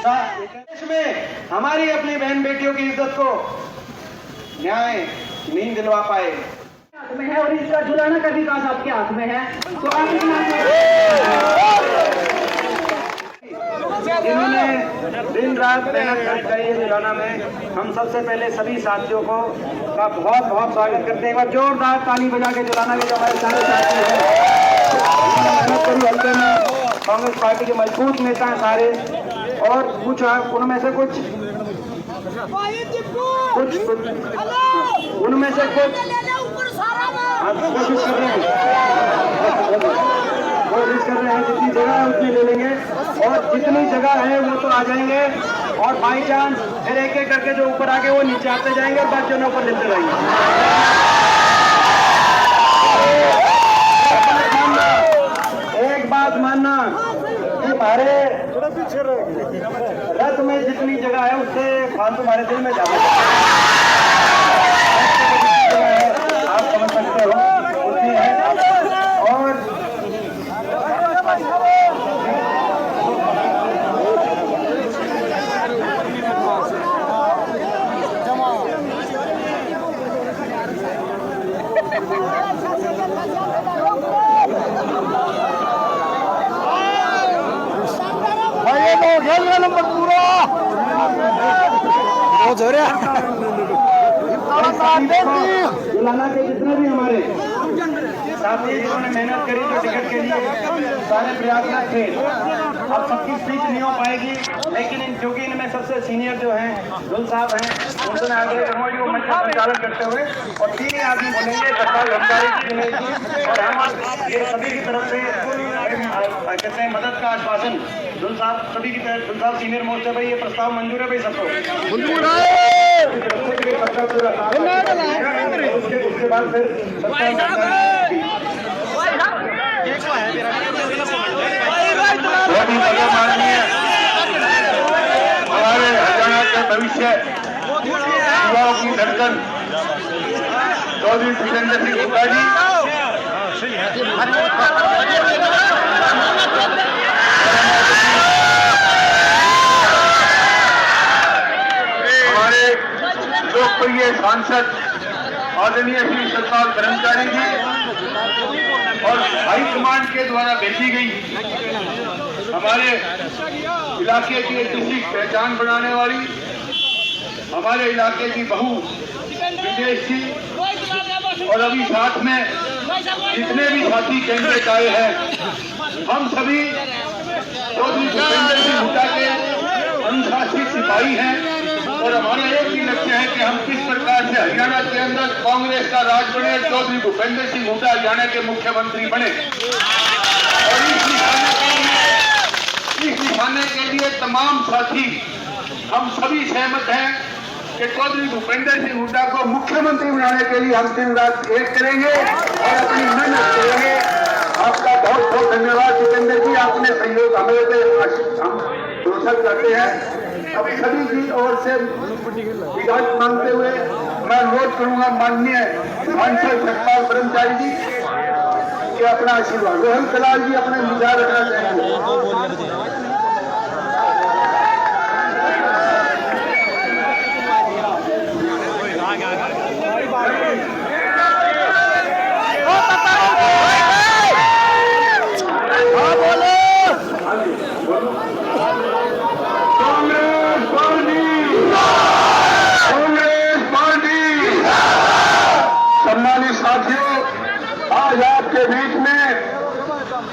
देश में हमारी अपनी बहन बेटियों की इज्जत को न्याय नहीं दिलवा पाए हाथ में है और इसका झुलाना का विकास आपके हाथ में है। तो आप इन्होंने दिन रात मेहनत करी है जुलाना में। हम सबसे पहले सभी साथियों को का बहुत बहुत स्वागत करते हैं। एक बार जोरदार ताली बजा के जुलाना के जो हमारे सारे साथी हैं, मेहनत करी हल्के में। कांग्रेस पार्टी के मजबूत नेता हैं सारे, और कुछ उनमें से कुछ उनमें से कुछ कोशिश कर रहे हैं जितनी जगह है उतनी ले लेंगे, और जितनी जगह है वो तो आ जाएंगे, और बाई चांस फिर एक एक करके जो ऊपर आके वो नीचे आते जाएंगे और बाकी जनों ऊपर लेते रहेंगे। एक बात मानना कि हमारे रथ में जितनी जगह है उससे फालतू हमारे दिल में जाता है, आप समझ सकते हो उतनी है। और नंबर पूरा जुलाना के जितने भी हमारे साथी जिन्होंने मेहनत करी जो टिकट के लिए सारे प्रयासरत थे, अब सबकी स्पीच नहीं हो पाएगी, लेकिन क्योंकि इनमें सबसे सीनियर जो हैं धुल साहब हैं, उन्होंने आगे करूँगा वो मंच संचालन करते हुए और 3 आदमी बोलेंगे, डॉक्टर लंबारी जी और हम ये सभी की तरफ से कहते हैं मदद का आश्वासन। धुल साहब सभी की तरफ, धुल साहब सीनियर मोर्चे भाई ये प्रस्ताव मंजूर है भाई सबको? उसके बाद फिर हमारे हरियाणा के भविष्य युवाओं की धड़कन चौधरी सुरेंद्र सिंह हुड्डा जी, हमारे लोकप्रिय सांसद आदरणीय श्री सतपाल ब्रह्मचारी जी, और हाईकमांड के द्वारा भेजी गई हमारे इलाके की ऐतिहासिक पहचान बनाने वाली हमारे इलाके की बहू विदेश जी, और अभी साथ में जितने भी साथी कैंडिडेट आए हैं, हम सभी चौधरी भूपेंद्र सिंह हुड्डा के अनुशासित सिपाही हैं, और हमारा एक ही लक्ष्य है कि हम किस प्रकार से हरियाणा के अंदर कांग्रेस का राज बने, चौधरी भूपेंद्र सिंह हुड्डा हरियाणा के मुख्यमंत्री बने। और इस निशाने के लिए तमाम साथी हम सभी सहमत हैं कि चौधरी भूपेंद्र सिंह हुड्डा को मुख्यमंत्री बनाने के लिए हम दिन रात एक करेंगे और अपनी मेहनत करेंगे। आपका बहुत बहुत धन्यवाद जितेंद्र जी, आपने सहयोग हमें पे हम भरोसा करते हैं। अभी सभी की ओर से इजाजत मांगते हुए मैं अनुरोध करूंगा माननीय सांसद सतपाल ब्रह्मचारी जी कि अपना आशीर्वाद, रोहन कलाल जी अपने विचार रखना चाहेंगे। सम्मानित साथियों, आज आपके बीच में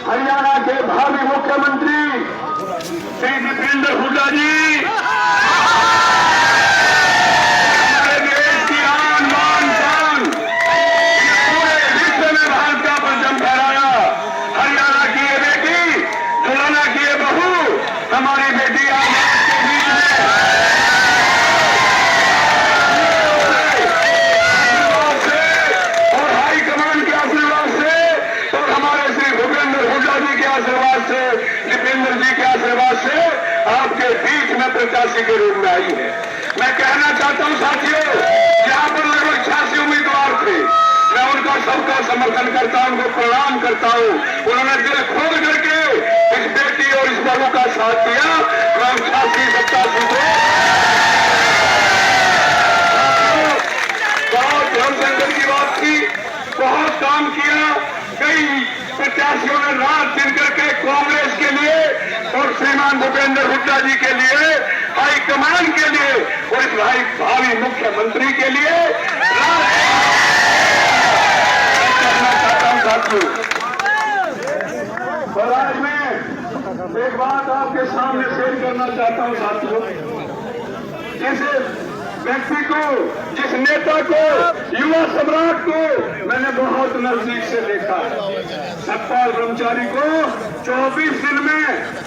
हरियाणा के भावी मुख्यमंत्री श्री दीपेंद्र हुड्डा जी, हमारे देश की आन बान शान, पूरे विश्व में भारत का परचम फहराया। हरियाणा की ये बेटी, जुलाना की ये बहू, हमारी बेटी आज आपके बीच में आशीर्वाद से, दीपेंद्र जी के आशीर्वाद से आपके बीच में प्रत्याशी के रूप में आई है। मैं कहना चाहता हूं साथियों, यहाँ पर लगभग 86 उम्मीदवार थे, मैं उनका सबका समर्थन करता हूं, उनको प्रणाम करता हूं। उन्होंने दिल खोल करके इस बेटी और इस बहू का साथ दिया। मैं 88-87 को बहुत ध्यान संकट की बात थी, बहुत काम किया। कई प्रत्याशियों ने रात दिन करके कांग्रेस के लिए और श्रीमान भूपेंद्र हुड्डा जी के लिए, हाईकमान के लिए और इस भावी मुख्यमंत्री के लिए करना चाहता हूं साथियों। और आज मैं एक बात आपके सामने शेयर करना चाहता हूं साथियों। जिस व्यक्ति को, जिस नेता को, युवा सम्राट को मैंने बहुत नजदीक से देखा, सतपाल ब्रह्मचारी को 24 दिन में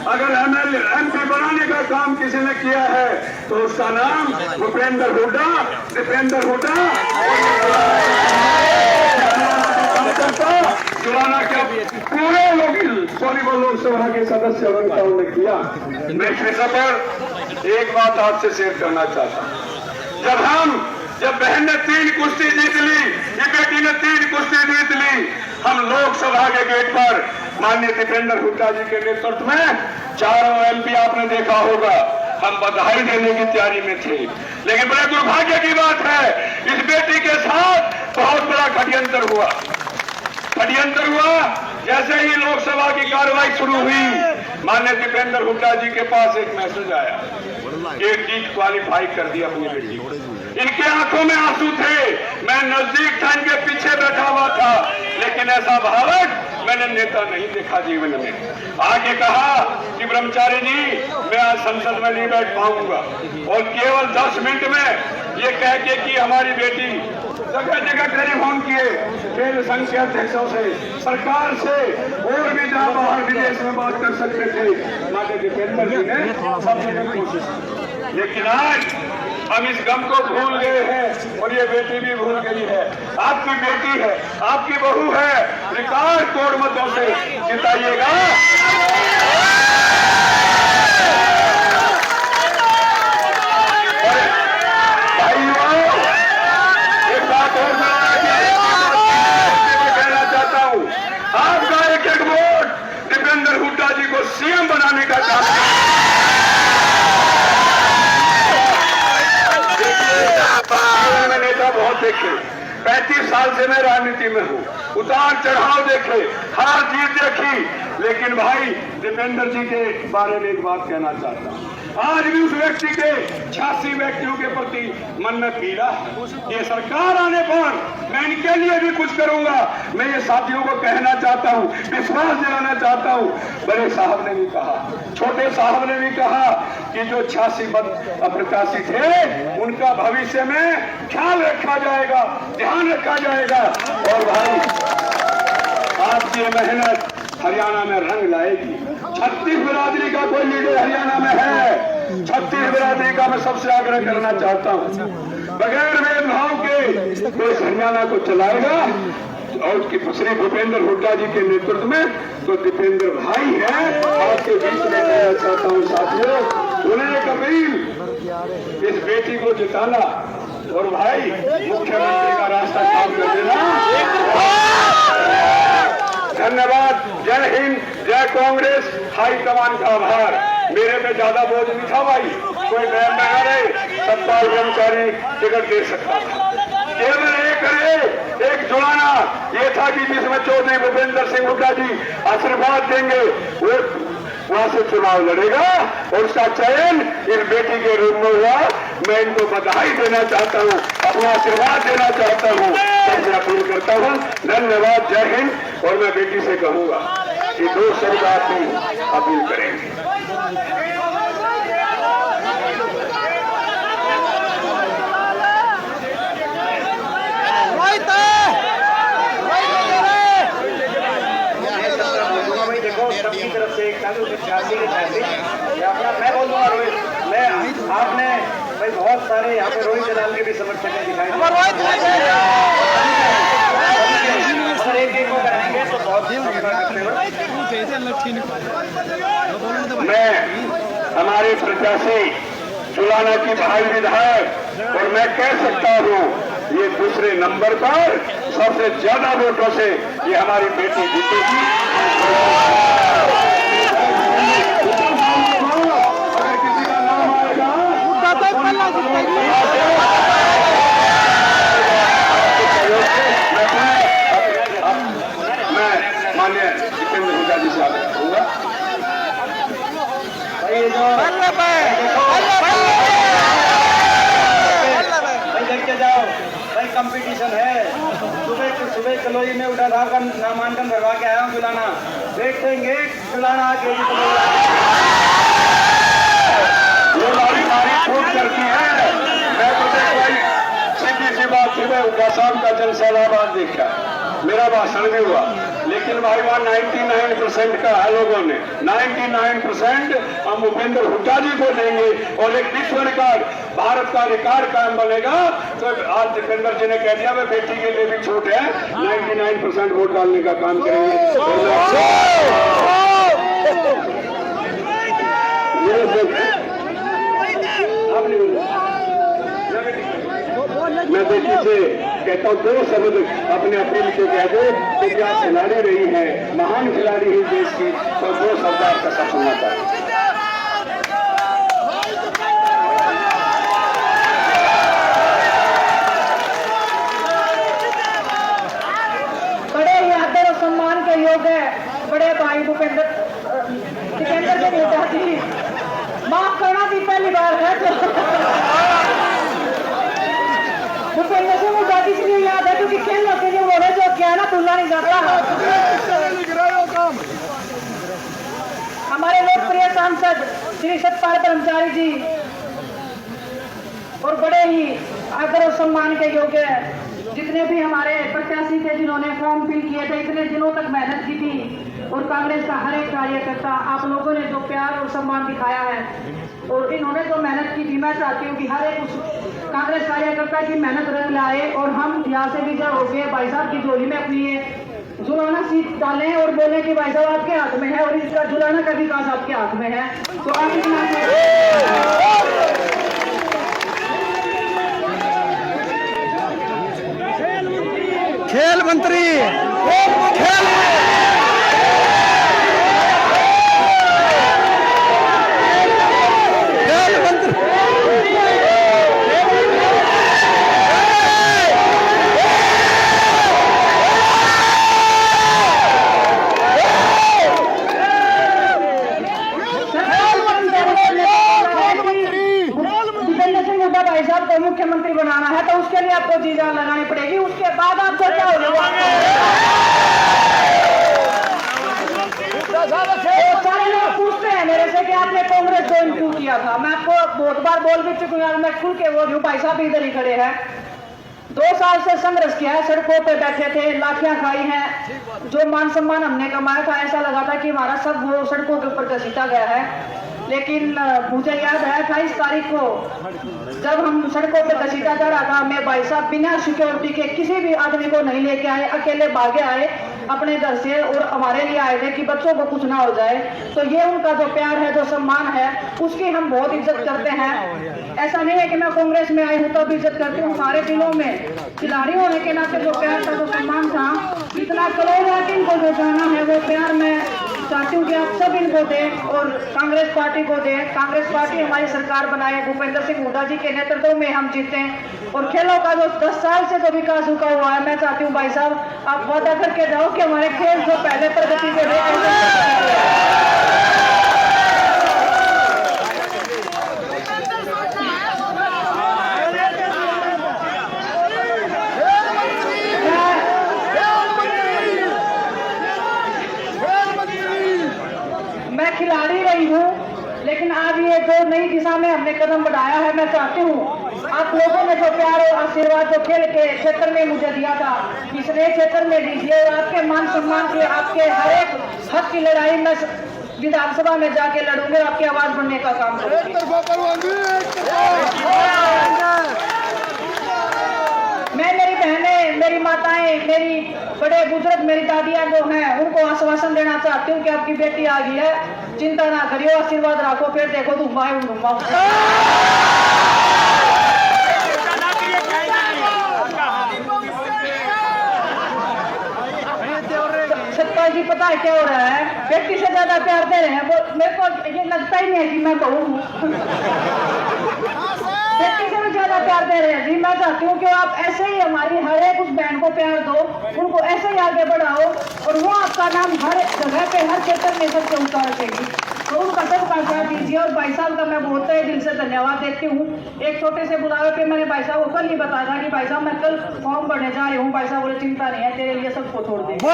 अगर एमएलए एमपी बनाने का काम किसी ने किया है तो उसका नाम भूपेंद्र हुड्डा, दीपेंद्र हुड्डा जुलाना के पूरे सोनीपत लोकसभा के सदस्य उन्होंने किया। मैं इस विषय पर एक बात आपसे शेयर करना चाहता हूं। जब बहन ने 3 कुश्ती जीत ली, ये बेटी ने 3 कुश्ती जीत ली, हम लोकसभा के गेट पर माननीय दीपेंद्र हुड्डा जी के नेतृत्व में 4 एमपी आपने देखा होगा, हम बधाई देने की तैयारी में थे। लेकिन बड़े दुर्भाग्य की बात है, इस बेटी के साथ बहुत बड़ा षड्यंत्र हुआ। जैसे ही लोकसभा की कार्रवाई शुरू हुई, माननीय दीपेंद्र हुड्डा जी के पास एक मैसेज आया, एक जीत क्वालिफाई कर दिया अपनी बेटी। इनके आंखों में आंसू थे, मैं नजदीक था, इनके पीछे बैठा हुआ था, लेकिन ऐसा भावक मैंने नेता नहीं देखा जीवन में। आगे कहा कि ब्रह्मचारी जी मैं आज संसद में नहीं बैठ पाऊंगा, और केवल 10 मिनट में ये कह के कि हमारी बेटी जगह जगह टेलीफोन किए, केंद्र संघ के अध्यक्षों से, सरकार से, और भी जहां बाहर विदेश में बात कर सकते थे, माननीय दीपेंद्र जी ने सब जगह कोशिश की। लेकिन आज हम इस गम को भूल गए हैं और ये बेटी भी भूल गई है। आपकी बेटी है, आपकी बहू है, रिकॉर्ड तोड़ मतों से जिताइएगा। आपका एक एक वोट दीपेंद्र हुड्डा जी को सीएम बनाने का काम है। मैं नेता बहुत देखे, 35 साल से मैं राजनीति में हूँ, उतार चढ़ाव देखे, हार जीत देखी, लेकिन भाई दीपेंद्र जी के बारे में एक बात कहना चाहता हूँ। आज भी उस व्यक्ति के 86 व्यक्तियों के प्रति मन में पीड़ा है। ये सरकार आने पर मैं इनके लिए भी कुछ करूंगा। मैं ये साथियों को कहना चाहता हूँ, विश्वास दिलाना चाहता हूँ। बड़े साहब ने भी कहा, छोटे साहब ने भी कहा कि जो 86 प्रत्याशी थे उनका भविष्य में ख्याल रखा जाएगा, ध्यान रखा जाएगा। और भाई आपकी मेहनत हरियाणा में रंग लाएगी। 36 बिरादरी का कोई लीडर हरियाणा में है, 36 बिरादरी का मैं सबसे आग्रह करना चाहता हूँ, बगैर भेदभाव के कोई हरियाणा को चलाएगा और उसकी श्री भूपेंद्र हुड्डा जी के नेतृत्व में, तो दीपेंद्र भाई है। आपके बीच में कहना चाहता हूँ साथियों, उन्हें एक अपील, इस बेटी को जिताना और भाई मुख्यमंत्री का रास्ता साफ कर देना। धन्यवाद। जय हिंद, जय कांग्रेस, हाईकमान का आभार। मेरे पे ज्यादा बोझ नहीं था भाई, कोई बैन लगा रहे, सतपाल ब्रह्मचारी टिकट दे सकता था। केवल एक जुड़ाना ये था कि जिसमें चौधरी भूपेंद्र सिंह हुड्डा जी आशीर्वाद देंगे, वो वहां से चुनाव लड़ेगा और उसका चयन इस बेटी के रूप में हुआ। मैं इनको बधाई देना चाहता हूँ, अपना आशीर्वाद देना चाहता हूँ, सबसे अपील करता हूँ। धन्यवाद, जय हिंद। और मैं बेटी से कहूंगा कि 2 शब्द आप ही अपील करेंगे। सबकी तरफ से मैं बोलूँगा रोहित, मैं आपने भाई बहुत सारे यहाँ पे रोहित दलाल के भी समर्थक दिखाई, अगर एक को कराएंगे तो बहुत मैं हमारे प्रत्याशी जुलाना की भाई विधायक, और मैं कह सकता हूँ ये दूसरे नंबर पर सबसे ज्यादा वोटों से ये हमारी बेटी जीतेगी। भाई देखते जाओ भाई, कंपटीशन है। सुबह कलोई में उठा साहब का नामांकन भरवा के आया हूँ जुलाना, देखेंगे जुलाना आगे ये हमारी तारीफ खूब करती है। मैं तो देख भाई सीधी सी बात, सुबह उठा साहब का जनसैलाबाद देखा, मेरा भाषण भी हुआ, लेकिन भाई वहाँ 99% का है लोगों ने 99% हम भूपेंद्र हुड्डा जी को देंगे और एक विश्व रिकॉर्ड, भारत का रिकॉर्ड कायम बनेगा। तो आज दीपेंद्र जी ने कह दिया मैं बेटी के लिए भी छूट है, 99% वोट डालने का काम करेंगे। मैं बेटी से कहता हूँ 2 शब्द अपने अपील के कह दो कि क्या खिलाड़ी रही है, महान खिलाड़ी है देश की, तो 2 शब्द आपका सब सुनना चाहिए। बड़े ही आदर और सम्मान के योग्य बड़े भाई भूपेंद्र सिकंदर के बेटा जी, माफ करना भी पहली बार है तो भूपेंद्र सिंह हुड्डा जी इसलिए याद है क्योंकि खेलों के लिए वो है जो क्या है ना भूला नहीं जाता। हमारे लोकप्रिय सांसद श्री सतपाल ब्रह्मचारी जी और बड़े ही आदर और सम्मान के योग्य जितने भी हमारे प्रत्याशी थे जिन्होंने फॉर्म फिल किए थे, इतने दिनों तक मेहनत की थी, और कांग्रेस का हर एक कार्यकर्ता, आप लोगों ने जो प्यार और सम्मान दिखाया है और इन्होंने जो मेहनत की थी, मैं चाहती हूँ कि हर एक उस कांग्रेस कार्यकर्ता की मेहनत रंग लाए और हम यहाँ से विजय होकर भाई साहब की झोली में अपनी ये जुलाना सीट डालें और बोले कि भाई साहब आपके हाथ में है और इसका जुलाना का विकास आपके हाथ में है। तो आप खेल मंत्री भाई साहब को मुख्यमंत्री बनाना है तो उसके लिए आपको जी जान लगानी पड़ेगी, उसके बाद आपको क्या होगा। सारे लोग पूछते हैं मेरे से कि आपने कांग्रेस ज्वाइन क्यों किया था। मैं आपको बहुत बार बोल भी चुकी हूँ, मैं खुल के बोल रही हूँ, भाई साहब इधर ही खड़े हैं। 2 साल से संघर्ष किया है, सड़कों पे बैठे थे, लाठियां खाई हैं, जो मान सम्मान हमने कमाया था ऐसा लगा था कि हमारा सब वो सड़कों के ऊपर घसीटा गया है। लेकिन मुझे याद है 28 तारीख को जब हम सड़कों पे घसीटा जा रहा था, मैं भाई साहब बिना सिक्योरिटी के किसी भी आदमी को नहीं लेके आए, अकेले भागे आए अपने घर से और हमारे लिए आए थे कि बच्चों को कुछ ना हो जाए। तो ये उनका जो प्यार है, जो सम्मान है, उसकी हम बहुत इज्जत करते हैं। ऐसा नहीं है कि मैं कांग्रेस में आई हूँ तब इज्जत करती हूँ, हमारे दिलों में खिलाड़ी होने के नाते जो प्यार था, जो सम्मान था, इतना करोड़ इनको जो जाना है वो प्यार मैं चाहती हूँ कि आप सब इनको दें और कांग्रेस पार्टी को दें। कांग्रेस पार्टी हमारी सरकार बनाए, भूपेंद्र सिंह हुड्डा जी के नेतृत्व में हम जीते और खेलों का जो 10 साल से जो विकास रुका हुआ है, मैं चाहती हूँ भाई साहब आप वादा करके जाओ कि हमारे खेल जो पहले प्रगति पे मैं खिलाड़ी रही हूँ, लेकिन आज ये जो नई दिशा में हमने कदम बढ़ाया है, मैं चाहती हूँ आप लोगों ने जो प्यार और आशीर्वाद जो खेल के क्षेत्र में मुझे दिया था, इस नए क्षेत्र में दीजिए और आपके मान सम्मान के, आपके हर एक हक की लड़ाई में विधानसभा में जाके लड़ूंगे, आपकी आवाज बनने का काम करूंगी। मैं, मेरी बहनें, मेरी माताएं, मेरी बड़े बुजुर्ग, मेरी दादियां जो हैं, उनको आश्वासन देना चाहती हूँ कि आपकी बेटी आ गई है, चिंता ना करियो, आशीर्वाद रखो, फिर देखो धुम्मा ही धुम्मा। सत्ता जी पता है क्या हो रहा है, बेटी से ज्यादा प्यार दे रहे हैं वो, मेरे को ये लगता ही नहीं है कि मैं बहू हूँ। बेटी से भी ज्यादा प्यार दे रहे हैं जी। मैं चाहती हूँ कि आप ऐसे ही हमारी हर एक उस बहन को प्यार दो, उनको ऐसे ही आगे बढ़ाओ और वो आपका नाम हर जगह पे, हर क्षेत्र में सबसे ऊंचा रखेगी। तो उनका सबका साथ दीजिए और भाई साहब का मैं बहुत तहे दिल से धन्यवाद देती हूँ। एक छोटे से बुलावे पे मैंने भाई साहब को कल नहीं बताया था कि भाई साहब मैं कल फॉर्म भरने जा रही हूँ। भाई साहब बोले चिंता नहीं है, तेरे लिए सबको छोड़ देंगे।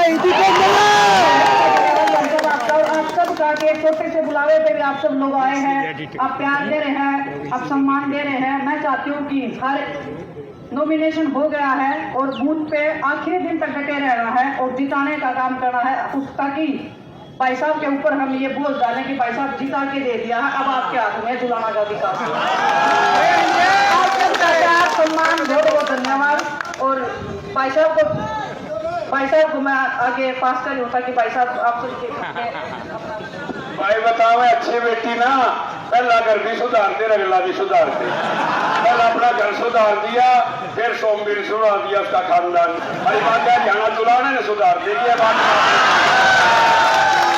आप सब का के एक छोटे से बुलावे पे भी आप सब लोग आए हैं, आप प्यार दे रहे हैं, आप सम्मान दे रहे हैं। मैं चाहती हूँ कि हर नॉमिनेशन हो गया है और बूथ पे आखिरी दिन तक डटे रहना है और जिताने का काम करना है उसका, कि भाई साहब के ऊपर हम ये बोझ डालें कि भाई साहब जिता के दे दिया है, अब आपके हाथ में जुलाना का विकास। आप सबका प्यार सम्मान बहुत बहुत धन्यवाद। और भाई साहब को मैं आगे पास करी होता कि भाई साहब आप भाई बताओ अच्छी बेटी ना, पहला घर भी सुधारते अगला भी सुधारते। पहला अपना घर सुधार दिया, फिर सोमवीर सुधार दिया उसका खानदान। हरी बात है हरियाणा दुलाने ने सुधार देगी,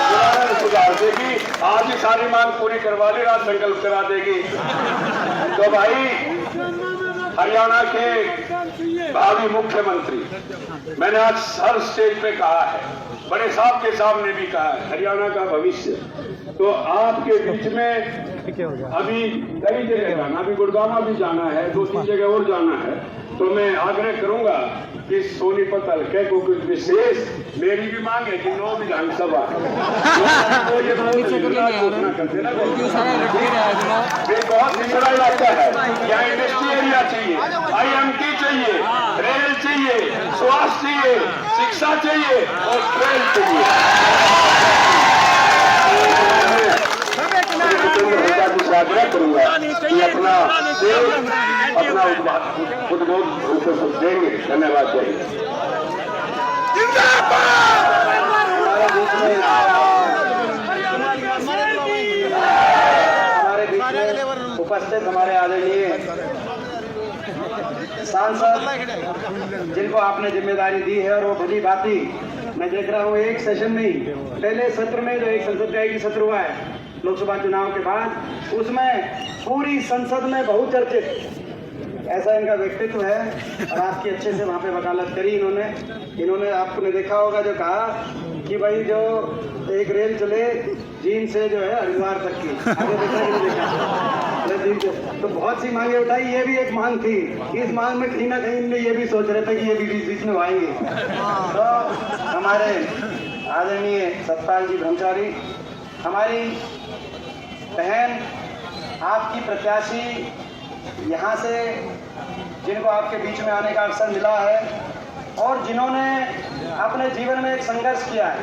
दुलाने ने सुधार देगी। आज ही सारी मांग पूरी करवा ली, रात संकल्प करा देगी। तो भाई हरियाणा के भावी मुख्यमंत्री, मैंने आज हर स्टेज पे कहा है, बड़े साहब के सामने भी कहा है, हरियाणा का भविष्य। तो आपके बीच में अभी कई जगह जाना, अभी गुड़गांव भी जाना है, 2-3 जगह और जाना है। तो मैं आग्रह करूंगा कि सोनीपत हल्के को कुछ विशेष, मेरी भी मांग है कि 9 विधानसभा तो ये घोषणा करते ना, बहुत पिछड़ा इलाका है, यहाँ इंडस्ट्री एरिया चाहिए, IMT चाहिए, रेल चाहिए, स्वास्थ्य चाहिए, शिक्षा चाहिए और ट्रेन चाहिए। आग्रह करूंगा कि अपना उद्बोध देंगे। धन्यवाद। हमारे बीच में उपस्थित हमारे आदरणीय सांसद जिनको आपने जिम्मेदारी दी है, और वो भली भांति मैं देख रहा हूँ एक सेशन में, पहले सत्र में जो एक संसद का सत्र हुआ है लोकसभा चुनाव के बाद, उसमें पूरी संसद में बहुचर्चित ऐसा इनका व्यक्तित्व है और आपकी अच्छे से वहाँ पे वकालत करी इन्होंने आपने देखा होगा जो कहा कि भाई जो एक रेल चले जींद से जो है हरिद्वार तक की, आगे देखा तो बहुत सी मांगे उठाई, ये भी एक मांग थी। इस मांग में कहीं ना कहीं इनने ये भी सोच रहे थे कि ये भी बीच में आएंगे। तो हमारे आदरणीय सतपाल जी ब्रह्मचारी, हमारी बहन, आपकी प्रत्याशी यहाँ से जिनको आपके बीच में आने का अवसर मिला है और जिन्होंने अपने जीवन में एक संघर्ष किया है,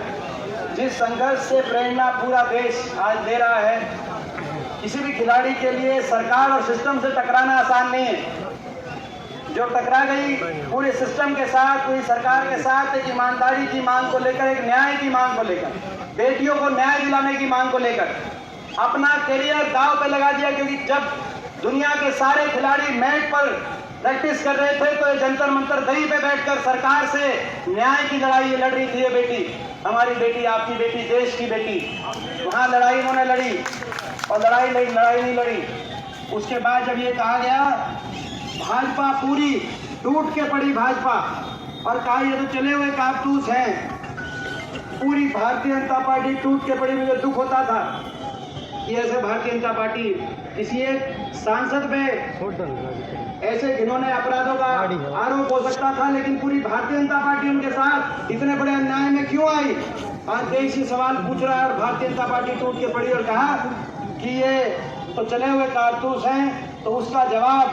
जिस संघर्ष से प्रेरणा पूरा देश आज दे रहा है। किसी भी खिलाड़ी के लिए सरकार और सिस्टम से टकराना आसान नहीं है। जो टकरा गई पूरे सिस्टम के साथ, पूरी सरकार के साथ, एक ईमानदारी की मांग को लेकर, एक न्याय की मांग को लेकर, बेटियों को न्याय दिलाने की मांग को लेकर अपना करियर दांव पे लगा दिया। क्योंकि जब दुनिया के सारे खिलाड़ी मैट पर प्रैक्टिस कर रहे थे तो ये जंतर मंतर दही पे बैठकर सरकार से न्याय की लड़ाई लड़ रही थी। ये बेटी, हमारी बेटी, आपकी बेटी, देश की बेटी, वहां लड़ाई इन्होंने लड़ी और लड़ाई नहीं लड़ी। उसके बाद जब ये कहा गया भाजपा पूरी टूट के पड़ी भाजपा, और कहा ये तो चले हुए कारतूस हैं, पूरी भारतीय जनता पार्टी टूट के पड़ी। मुझे दुख होता था कि ऐसे भारतीय जनता पार्टी किसी एक सांसद पे ऐसे जिन्होंने अपराधों का आरोप हो सकता था, लेकिन पूरी भारतीय जनता पार्टी उनके साथ इतने बड़े अन्याय में क्यों आई? आज देश ही सवाल पूछ रहा है और भारतीय जनता पार्टी टूट के पड़ी और कहा कि ये तो चले हुए कारतूस हैं। तो उसका जवाब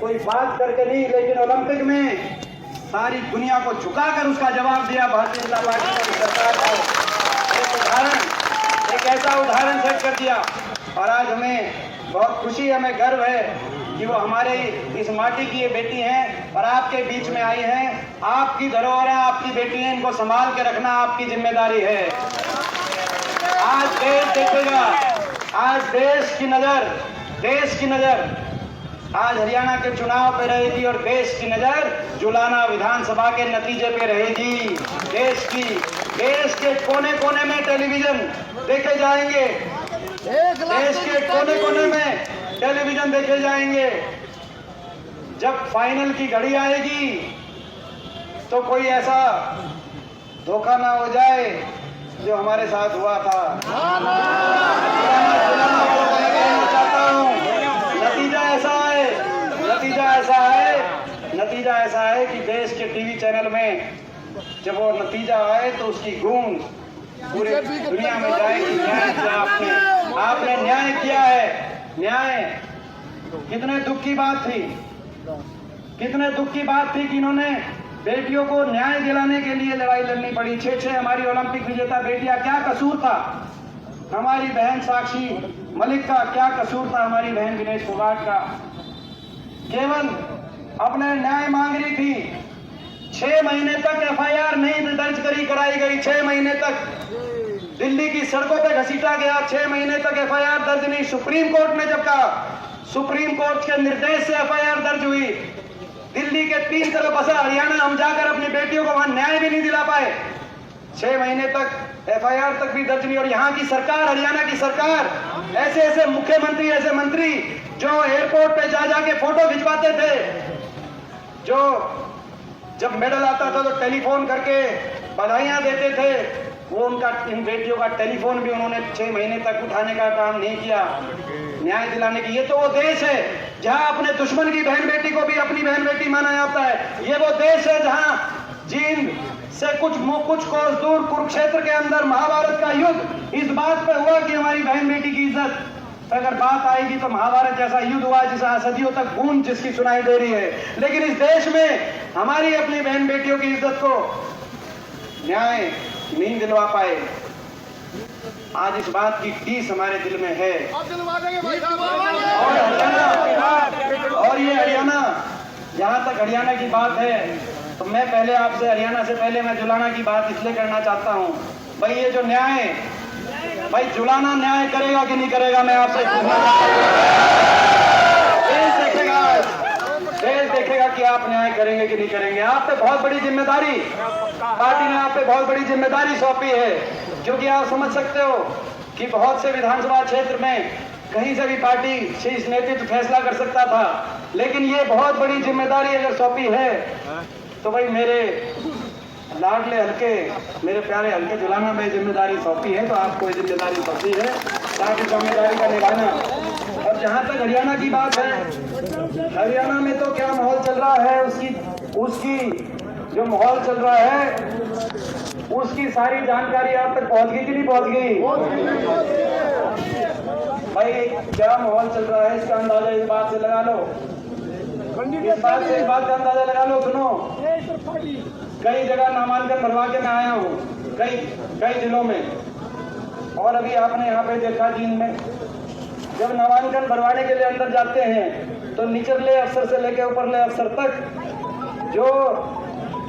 कोई बात करके नहीं, लेकिन ओलंपिक में सारी दुनिया को झुकाकर उसका जवाब दिया भारतीय जनता पार्टी की सरकार को। एक ऐसा उदाहरण सेट कर दिया और आज हमें बहुत खुशी, हमें गर्व है कि वो हमारे इस माटी की ये बेटी हैं और आपके बीच में आई हैं। आपकी धरोहर है, आपकी बेटी है, इनको संभाल के रखना आपकी जिम्मेदारी है। आज देश देखेगा, आज देश की नजर आज हरियाणा के चुनाव पे रहेगी और देश की नजर जुलाना विधानसभा के नतीजे पे रहेगी। देश के कोने कोने में टेलीविजन देखे जाएंगे, देश के कोने कोने में टेलीविजन देखे जाएंगे। जब फाइनल की घड़ी आएगी तो कोई ऐसा धोखा ना हो जाए जो हमारे साथ हुआ था। टीवी चैनल में जब वो नतीजा आए तो उसकी गूंज पूरी दुनिया में जाएगी। न्याय किया आपने न्याय किया है। न्याय कितने दुख की बात थी, कितने दुख की बात थी कि इन्होंने बेटियों को न्याय दिलाने के लिए लड़ाई लड़नी पड़ी। 6 हमारी ओलंपिक विजेता बेटियां, क्या कसूर था हमारी बहन साक्षी मलिक का, क्या कसूर था हमारी बहन विनेश फोगाट का। केवल अपने न्याय मांग रही थी। 6 महीने तक एफआईआर नहीं दर्ज कराई गई। 6 महीने तक दिल्ली की सड़कों पे घसीटा गया। 6 महीने तक एफआईआर दर्ज नहीं। सुप्रीम कोर्ट ने जब कहा, सुप्रीम कोर्ट के निर्देश से एफआईआर दर्ज हुई। दिल्ली के 3 तरफ बसा हरियाणा, हम जाकर अपनी बेटियों को वहां न्याय भी नहीं दिला पाए। 6 महीने तक एफआईआर तक भी दर्ज नहीं। और यहाँ की सरकार, हरियाणा की सरकार, ऐसे ऐसे मुख्यमंत्री, ऐसे मंत्री जो एयरपोर्ट पे जा जाके फोटो खिंचवाते थे, जो जब मेडल आता था तो टेलीफोन करके बधाइयां देते थे, वो उनका, इन बेटियों का टेलीफोन भी उन्होंने 6 महीने तक उठाने का काम नहीं किया न्याय दिलाने की। ये तो वो देश है जहां अपने दुश्मन की बहन बेटी को भी अपनी बहन बेटी माना जाता है। ये वो देश है जहां जींद से कुछ कोस दूर कुरुक्षेत्र के अंदर महाभारत का युद्ध इस बात पे हुआ कि हमारी बहन बेटी की इज्जत अगर बात आएगी तो महाभारत जैसा युद्ध हुआ जिसे सदियों तक गूंज जिसकी सुनाई दे रही है। लेकिन इस देश में हमारी अपनी बहन बेटियों की इज्जत को न्याय नहीं दिलवा पाए। आज इस बात की टीस हमारे दिल में है। और ये हरियाणा, जहां तक हरियाणा की बात है तो मैं पहले आपसे, हरियाणा से पहले मैं जुलाना की बात इसलिए करना चाहता हूं। भाई ये जो न्याय, भाई जुलाना न्याय करेगा कि नहीं करेगा, मैं आपसे पूछना चाहता हूं। देश देखेगा कि आप न्याय करेंगे कि नहीं करेंगे। आप पे बहुत बड़ी जिम्मेदारी, पार्टी ने आप पे बहुत बड़ी जिम्मेदारी सौंपी है, क्योंकि आप समझ सकते हो कि बहुत से विधानसभा क्षेत्र में कहीं से भी पार्टी शीर्ष नेतृत्व फैसला कर सकता था, लेकिन ये बहुत बड़ी जिम्मेदारी अगर सौंपी है तो भाई मेरे लाडले हल्के, मेरे प्यारे हल्के जुलाना में जिम्मेदारी सौंपी है तो आपको ये जिम्मेदारी सौंपी है ताकि जिम्मेदारी का निभाना। और जहां तक हरियाणा की बात है, हरियाणा में तो क्या माहौल चल रहा है, उसकी जो माहौल चल रहा है उसकी सारी जानकारी आप तक पहुंच गई कि नहीं पहुंच गई? भाई क्या माहौल चल रहा है इसका अंदाजा इस बात से लगा लो, इस बात का अंदाजा लगा लो। सुनो, कई जगह नामांकन भरवा के मैं आया हूँ, कई जिलों में। और अभी आपने यहाँ पे देखा जींद में जब नामांकन भरवाने के लिए अंदर जाते हैं तो निचले अफसर से लेकर ऊपरले अफसर तक जो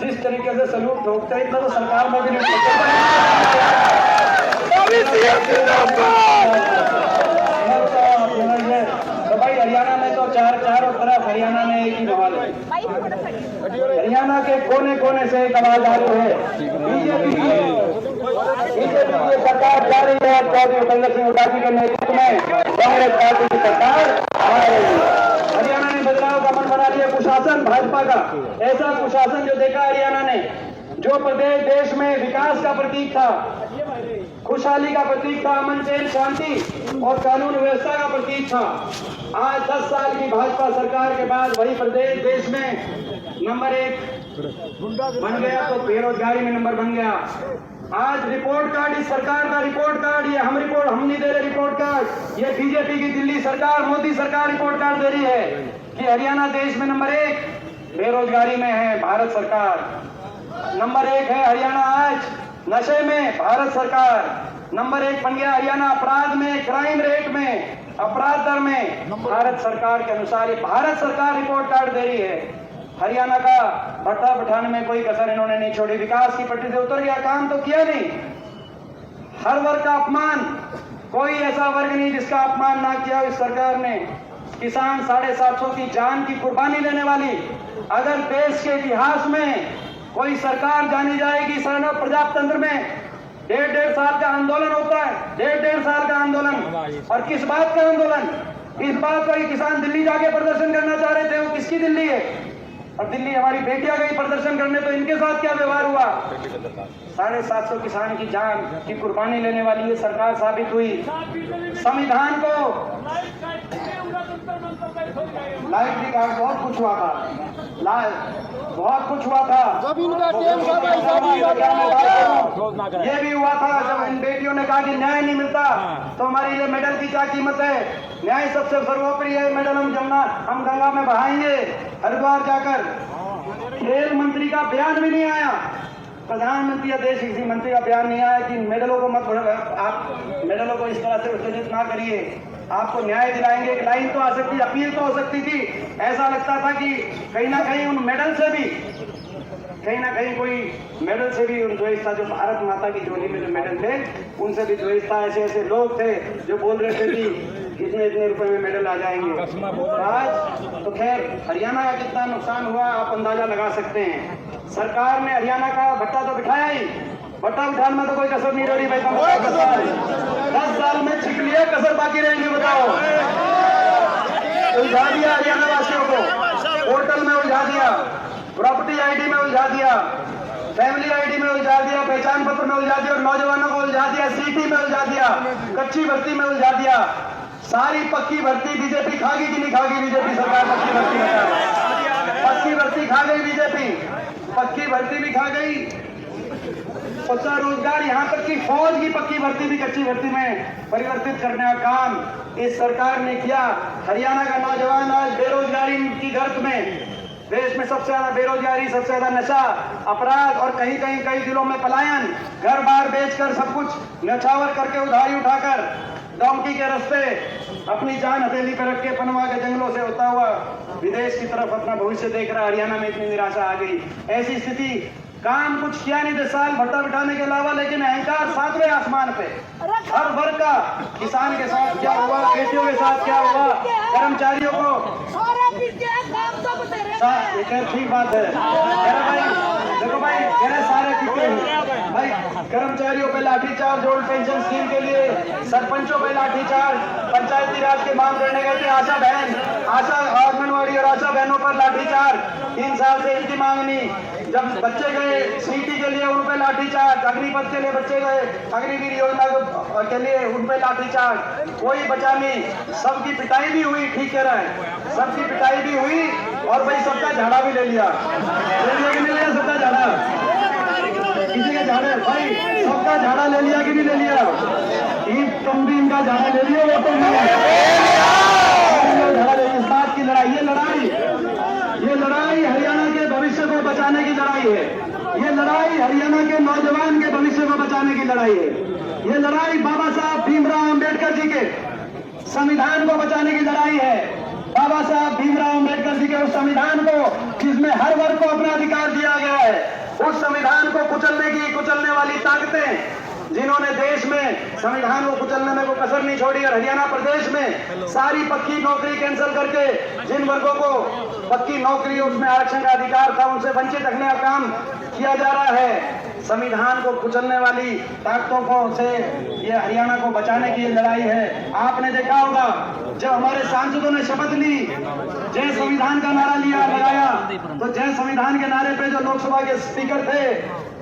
जिस तरीके से सलूट ठोकते हैं, इतना तो सरकार में भी नहीं तो भाई हरियाणा में तो चारों तरफ हरियाणा में एक ही माहौल है। हरियाणा के कोने कोने से एक आवाज आ रही है, बीजेपी की सरकार जा रही है, चौधरी उपेंद्र सिंह हुड्डा के नेतृत्व में कांग्रेस पार्टी की सरकार आ रही है। हरियाणा ने बदलाव का मन बना लिया, कुशासन भाजपा का, ऐसा कुशासन जो देखा हरियाणा ने, जो प्रदेश देश में विकास का प्रतीक था, खुशहाली का प्रतीक था, अमन चैन शांति और कानून व्यवस्था का प्रतीक था। आज 10 साल की भाजपा सरकार के बाद वही प्रदेश देश में नंबर 1 बन गया तो बेरोजगारी में नंबर बन गया। आज रिपोर्ट कार्ड, इस सरकार का रिपोर्ट कार्ड, ये हम नहीं दे रहे रिपोर्ट कार्ड, ये बीजेपी की दिल्ली सरकार, मोदी सरकार रिपोर्ट कार्ड दे रही है कि हरियाणा देश में नंबर 1 बेरोजगारी में है, भारत सरकार नंबर 1 है। हरियाणा आज नशे में, भारत सरकार नंबर 1 बन गया। हरियाणा अपराध में, क्राइम रेट में, अपराध दर में भारत सरकार के अनुसार, भारत सरकार रिपोर्ट कार्ड दे रही है। हरियाणा का भट्टा बैठाने में कोई कसर इन्होंने नहीं छोड़ी, विकास की पटरी से उतर गया, काम तो किया नहीं। हर वर्ग का अपमान, कोई ऐसा वर्ग नहीं जिसका अपमान ना किया इस सरकार ने। किसान 750 की जान की कुर्बानी देने वाली, अगर देश के इतिहास में कोई सरकार जानी जाएगी, सरना प्रजातंत्र में 1.5 साल का आंदोलन होता है, 1.5 साल का आंदोलन। और किस बात का आंदोलन? इस बात का कि किसान दिल्ली जाके प्रदर्शन करना चाह रहे थे, वो किसकी दिल्ली है? और दिल्ली हमारी बेटियां गई प्रदर्शन करने, तो इनके साथ क्या व्यवहार हुआ? 750 किसान की जान की कुर्बानी लेने वाली ये सरकार साबित हुई। संविधान को लाइट भी काट, बहुत कुछ हुआ था, बहुत कुछ हुआ था। ये भी हुआ था जब इन बेटियों ने कहा कि न्याय नहीं मिलता तो हमारे लिए मेडल की क्या कीमत है। न्याय सबसे सर्वोपरि है, मेडल हम गंगा में बहाएंगे हरिद्वार जाकर। खेल मंत्री का बयान भी नहीं आया, प्रधानमंत्री या देश किसी मंत्री का बयान नहीं आया कि मेडलों को मत, आप मेडलों को इस तरह से उत्तेजित ना करिए, आपको न्याय दिलाएंगे। एक लाइन तो आ सकती, अपील तो हो सकती थी। ऐसा लगता था कि कहीं ना कहीं उन मेडल से भी, कहीं ना कहीं कोई मेडल से भी उन द्वेष था, जो भारत माता की झोली में जो मेडल थे उनसे भी द्वेष था। ऐसे ऐसे लोग थे जो बोल रहे थे कि इतने इतने रुपए में मेडल आ जाएंगे। आज तो खैर हरियाणा का कितना नुकसान हुआ आप अंदाजा लगा सकते हैं। सरकार ने हरियाणा का भट्टा तो बिठाया ही, भट्टा बिठाने में तो कोई कसर नहीं रही भाई। 10 साल में छिप लिया, कसर बाकी रहेंगे बताओ। उलझा दिया हरियाणा वासियों को, पोर्टल में उलझा दिया, प्रॉपर्टी आईडी में उलझा दिया, फैमिली आईडी में उलझा दिया, पहचान पत्र में उलझा दिया, और नौजवानों को उलझा दिया, सीटी में उलझा दिया, कच्ची भर्ती में उलझा दिया। सारी पक्की भर्ती बीजेपी खागी कि नहीं खागी? बीजेपी सरकार पक्की भर्ती बताओ। पक्की भर्ती खा गई बीजेपी, पक्की भर्ती भी खा गई। उसका रोजगार, यहाँ तक कि फौज की पक्की भर्ती भी कच्ची भर्ती में परिवर्तित करने का काम इस सरकार ने किया। हरियाणा का नौजवान आज बेरोजगारी की गर्त में, देश में सबसे ज्यादा बेरोजगारी, सबसे ज्यादा नशा, अपराध और कहीं कहीं कई जिलों में पलायन, घर बार बेचकर सब कुछ न्यौछावर करके उधारी उठाकर डोंकी के रास्ते अपनी जान हथेली पर रख के पनवा के जंगलों से होता हुआ विदेश की तरफ अपना भविष्य देख रहा। हरियाणा में इतनी निराशा आ गई। ऐसी स्थिति, काम कुछ किया नहीं 10 साल भट्टा बिठाने के अलावा, लेकिन अहंकार 7वें आसमान पे। हर वर्ग का, किसान के साथ क्या हुआ, बेटियों के साथ क्या हुआ, कर्मचारियों को, ठीक बात है भाई, देखो भाई मेरे सारे पीते हैं भाई। कर्मचारियों पे लाठीचार्ज, ओल्ड पेंशन स्कीम के लिए सरपंचों पे लाठीचार्ज, पंचायती राज की मांग करने गए थे आशा बहन, आशा आंगनवाड़ी और आशा बहनों पर लाठीचार्ज, 3 साल से इनकी मांग नहीं। जब बच्चे गए सीटी के लिए उन पे लाठीचार्ज, अग्निपथ के लिए बच्चे गए अग्निवीर योजना के लिए उन पे लाठीचार्ज, कोई बचा नहीं। सबकी पिटाई भी हुई, ठीक कह रहा है, सबकी पिटाई भी हुई और भाई सबका झाड़ा भी ले लिया कि नहीं लिया? सबका झाड़ा, किसी का झाड़ा भाई, सबका झाड़ा ले लिया कि नहीं ले लिया? तुम भी इनका झाड़ा ले लिया, वो तुम झाड़ा ले लिया। इस बात की लड़ाई, ये लड़ाई हरियाणा के भविष्य को बचाने की लड़ाई है। ये लड़ाई हरियाणा के नौजवान के भविष्य को बचाने की लड़ाई है। ये लड़ाई बाबा साहब भीमराव अंबेडकर जी के संविधान को बचाने की लड़ाई है। बाबा साहब भीमराव अंबेडकर जी के उस संविधान को जिसमें हर वर्ग को अपना अधिकार दिया गया है, उस संविधान को कुचलने वाली ताकतें जिन्होंने देश में संविधान को कुचलने में कोई कसर नहीं छोड़ी, और हरियाणा प्रदेश में सारी पक्की नौकरी कैंसिल करके जिन वर्गों को पक्की नौकरी उसमें आरक्षण का अधिकार था उनसे वंचित रखने का काम किया जा रहा है। संविधान को कुचलने वाली ताकतों को से ये हरियाणा को बचाने की लड़ाई है। आपने देखा होगा जब हमारे सांसदों ने शपथ ली, जय संविधान का नारा लगाया, तो जय संविधान के नारे पे जो लोकसभा के स्पीकर थे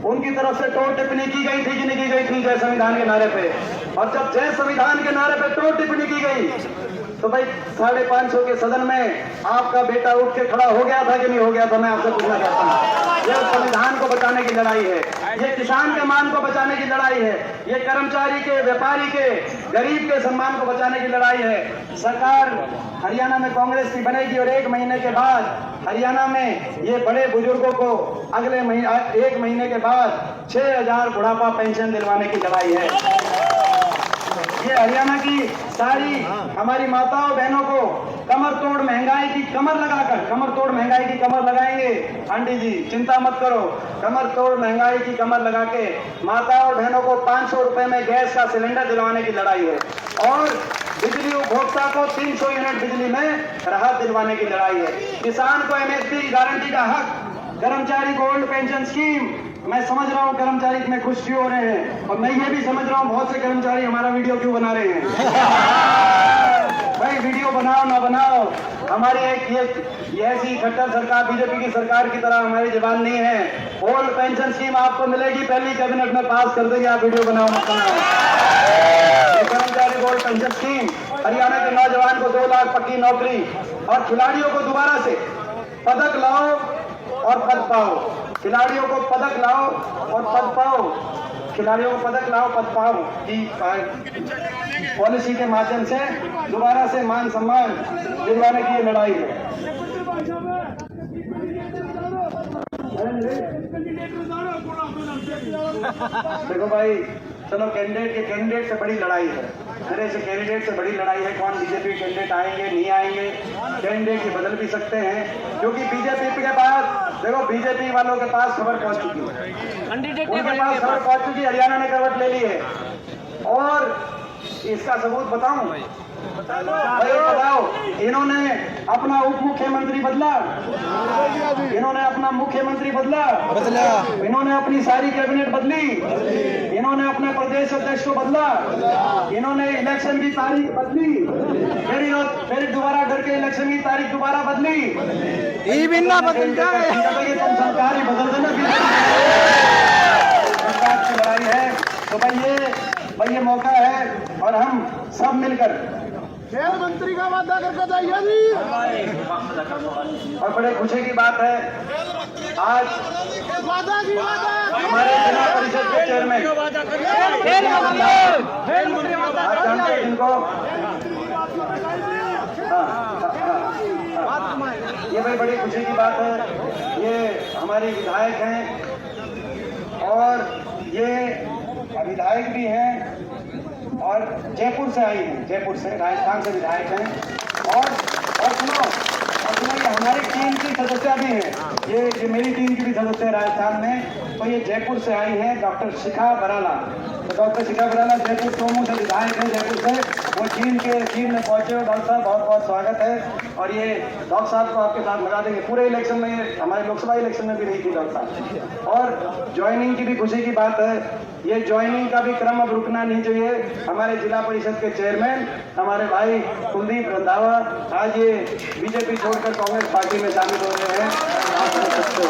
उनकी तरफ से टोट टिप्पणी की गई थी कि नहीं की गई थी जय संविधान के नारे पे? और जब जय संविधान के नारे पे टोट टिप्पणी की गई तो भाई 550 के सदन में आपका बेटा उठ के खड़ा हो गया था कि नहीं हो गया था? मैं आपसे पूछना चाहता हूँ। ये संविधान को बचाने की लड़ाई है, ये किसान के मान को बचाने की लड़ाई है, ये कर्मचारी के, व्यापारी के, गरीब के सम्मान को बचाने की लड़ाई है। सरकार हरियाणा में कांग्रेस की बनेगी और 1 महीने के बाद हरियाणा में ये बड़े बुजुर्गों को अगले 1 महीने के बाद 6000 बुढ़ापा पेंशन दिलवाने की लड़ाई है। ये हरियाणा की सारी हमारी माताओं बहनों को कमर तोड़ महंगाई की कमर लगाकर, कमर तोड़ महंगाई की कमर लगाएंगे। आंटी जी चिंता मत करो, कमर तोड़ महंगाई की कमर लगा के माताओं बहनों को 500 रुपए में गैस का सिलेंडर दिलवाने की लड़ाई है, और बिजली उपभोक्ता को 300 यूनिट बिजली में राहत दिलवाने की लड़ाई है। किसान को MSP गारंटी का हक, कर्मचारी को ओल्ड पेंशन स्कीम। मैं समझ रहा हूँ कर्मचारी इतने खुश क्यों हो रहे हैं, और मैं ये भी समझ रहा हूँ बहुत से कर्मचारी हमारा वीडियो क्यों बना रहे हैं। भाई वीडियो बनाओ ना बनाओ, हमारी ये ऐसी खट्टर सरकार बीजेपी की सरकार की तरह हमारी जबान नहीं है। ओल्ड पेंशन स्कीम आपको मिलेगी, पहली कैबिनेट में पास कर देंगे, आप वीडियो बनाओ मत बनाओ। कर्मचारी ओल्ड पेंशन स्कीम, हरियाणा के नौजवान को 2 लाख पक्की नौकरी, और खिलाड़ियों को दोबारा से पदक लाओ और पद पाओ। खिलाड़ियों को पदक लाओ और पद पाओ, खिलाड़ियों को पदक लाओ पद पाओ की पॉलिसी के माध्यम से दोबारा से मान सम्मान दिलवाने की ये लड़ाई है। देखो भाई, चलो कैंडिडेट से बड़ी लड़ाई है, मेरे से कैंडिडेट से बड़ी लड़ाई है। कौन बीजेपी कैंडिडेट आएंगे नहीं आएंगे, कैंडिडेट ही बदल भी सकते हैं, क्योंकि बीजेपी के पास, देखो बीजेपी वालों के पास खबर पहुंच चुकी है, उनके पास खबर पहुंच चुकी, हरियाणा ने करवट ले ली है। और इसका सबूत बताऊं भाई, बताओ, इन्होंने अपना उप मुख्यमंत्री बदला, इन्होंने अपना मुख्यमंत्री बदला, इन्होंने अपनी सारी कैबिनेट बदली, इन्होंने अपने प्रदेश अध्यक्ष को बदला, इन्होंने इलेक्शन की तारीख बदली, फिर दोबारा करके इलेक्शन की तारीख दोबारा बदली। तुम सरकार ही बदल देना, सरकार की लड़ाई है। तो भाई ये मौका है, और हम सब मिलकर खेल मंत्री का वादा करके जाइए जी। और बड़े खुशी की बात है, आज वादा की वादा हमारे जिला परिषद के चेयरमैन आज जानते हैं इनको, ये भाई बड़ी खुशी की बात है। ये हमारी विधायक हैं, और ये विधायक भी हैं, और जयपुर से आई हैं, जयपुर से, राजस्थान से विधायक हैं। और सुनो ये हमारी टीम की सदस्य भी हैं, ये मेरी टीम की भी सदस्य है राजस्थान में। तो ये जयपुर से आई हैं डॉक्टर शिखा बराला। तो डॉक्टर शिखा बराला जयपुर सोमू से विधायक है, जयपुर से, वो टीम में पहुंचे हो। डॉक्टर साहब बहुत बहुत स्वागत है। और ये डॉक्टर साहब को आपके साथ लगा देंगे पूरे इलेक्शन में, ये हमारे लोकसभा इलेक्शन में भी रही थी डॉक्टर साहब। और ज्वाइनिंग की भी खुशी की बात है, ये ज्वाइनिंग का भी क्रम अब रुकना नहीं चाहिए। हमारे जिला परिषद के चेयरमैन हमारे भाई कुलदीप रंधावा आज ये बीजेपी छोड़कर कांग्रेस पार्टी में शामिल हो रहे हैं। आप समझ सकते हो।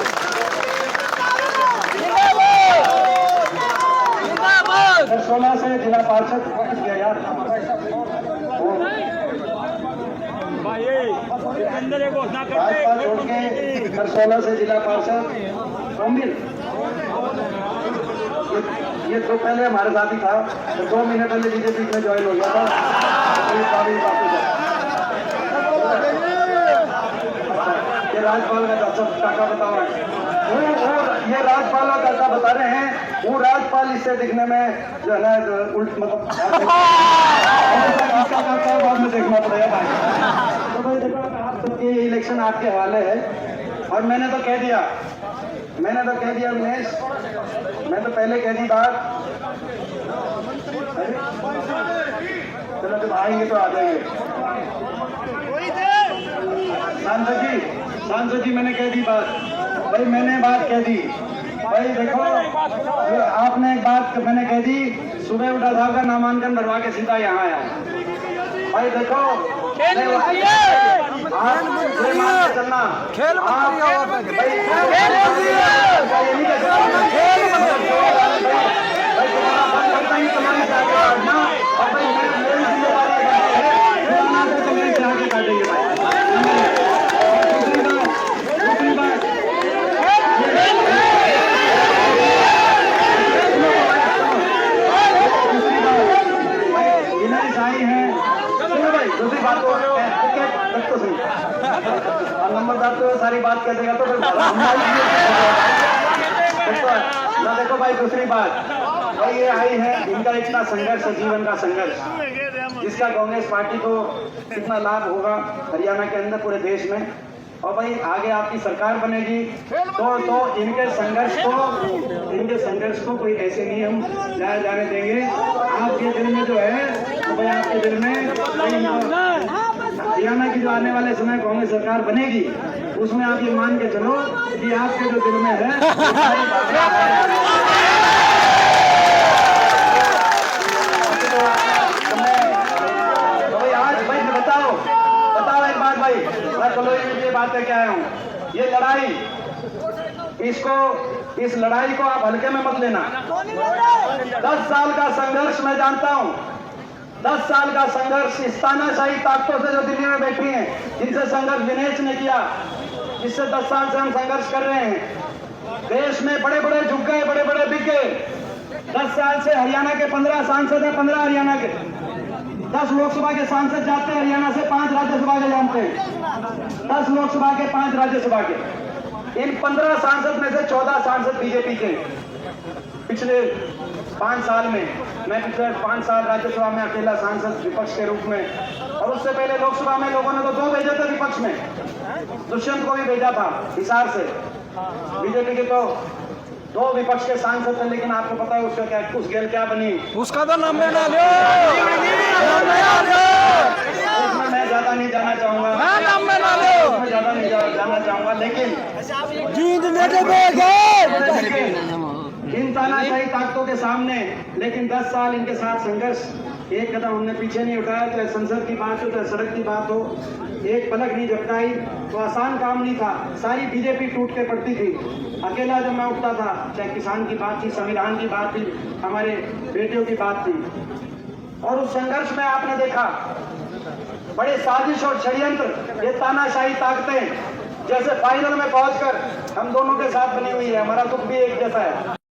16 से जिला पार्षद किया यार, भाजपा छोड़ के 16 से जिला पार्षद सोमिल, ये तो पहले हमारे साथ ही था, तो 2 महीने पहले बीजेपी में ज्वाइन हो गया था। ये राज्यपाल का काका बता रहे हैं, ये राज्यपाल का काका बता रहे हैं, वो राज्यपाल इससे दिखने में जो है ना उल्ट, मतलब काका बाद में देखना पड़ेगा भाई। तो भाई देखो, आप सबके इलेक्शन आपके हवाले है, और मैंने तो कह दिया उमेश, मैं तो पहले कह दी बात। चलो जब आएंगे तो आ जाएंगे। सांसद जी मैंने कह दी बात, भाई मैंने बात कह दी भाई। देखो आपने एक बात मैंने कह दी, सुबह उठा साहब का नामांकन भरवा के सीधा यहाँ आया भाई। देखो आप चलना, नंबरदार तो सारी बात कह देगा तो फिर देखो भाई, दूसरी बात भाई ये आई है, इनका इतना संघर्ष है, जीवन का संघर्ष, जिसका कांग्रेस पार्टी को कितना लाभ होगा हरियाणा के अंदर, पूरे देश में। और भाई आगे आपकी सरकार बनेगी तो इनके संघर्ष को कोई ऐसे नहीं हम जाने देंगे। आपके दिल में जो है, तो भाई आपके दिल में हरियाणा की जो आने वाले समय कांग्रेस सरकार बनेगी, उसमें आप ये मान के चलो कि आपके जो दिल में है तो भाई आज भाई बताओ एक बात भाई, मैं कलोई में ये बातें क्या हूँ, ये लड़ाई, इस लड़ाई को आप हल्के में मत लेना। 10 साल का संघर्ष मैं जानता हूँ, 10 साल का संघर्ष इस तानाशाही ताकतों से जो दिल्ली में बैठी हैं, जिनसे संघर्ष दिनेश ने किया, जिससे 10 साल से हम संघर्ष कर रहे हैं। देश में बड़े बड़े झुक गए, बड़े बड़े बिक गए। 10 साल से हरियाणा के 15 सांसद हैं, 15 हरियाणा के, 10 लोकसभा के सांसद जाते हैं हरियाणा से, 5 राज्यसभा के जानते हैं, 10 लोकसभा के, 5 राज्यसभा के। इन 15 सांसद में से 14 सांसद बीजेपी के। पिछले 5 साल में मैं पिछले 5 साल राज्यसभा में अकेला सांसद विपक्ष के रूप में, और उससे पहले लोकसभा में लोगों ने तो 2 भेजे थे विपक्ष में, दुष्यंत को भी भेजा था हिसार से। बीजेपी के तो 2 विपक्ष के सांसद थे, लेकिन आपको पता है उसका क्या, उस गेल क्या बनी, उसका तो नाम लेना लो, उसमें मैं ज्यादा नहीं जाना चाहूंगा, नाम लेना लो, उसमें ज्यादा नहीं जाना चाहूंगा। लेकिन जीत लेके बैठे इन तानाशाही ताकतों के सामने, लेकिन 10 साल इनके साथ संघर्ष, एक कदम हमने पीछे नहीं उठाया। चाहे संसद की बात हो, चाहे सड़क की बात हो, एक पलक नहीं झपकाई। तो आसान काम नहीं था, सारी बीजेपी टूट के पड़ती थी। अकेला जब मैं उठता था, चाहे किसान की बात थी, संविधान की बात थी, हमारे बेटियों की बात थी, और उस संघर्ष में आपने देखा बड़े साजिश और षड्यंत्र, ये तानाशाही ताकतें जैसे फाइनल में पहुंचकर हम दोनों के साथ बनी हुई है। हमारा दुख भी एक जैसा है,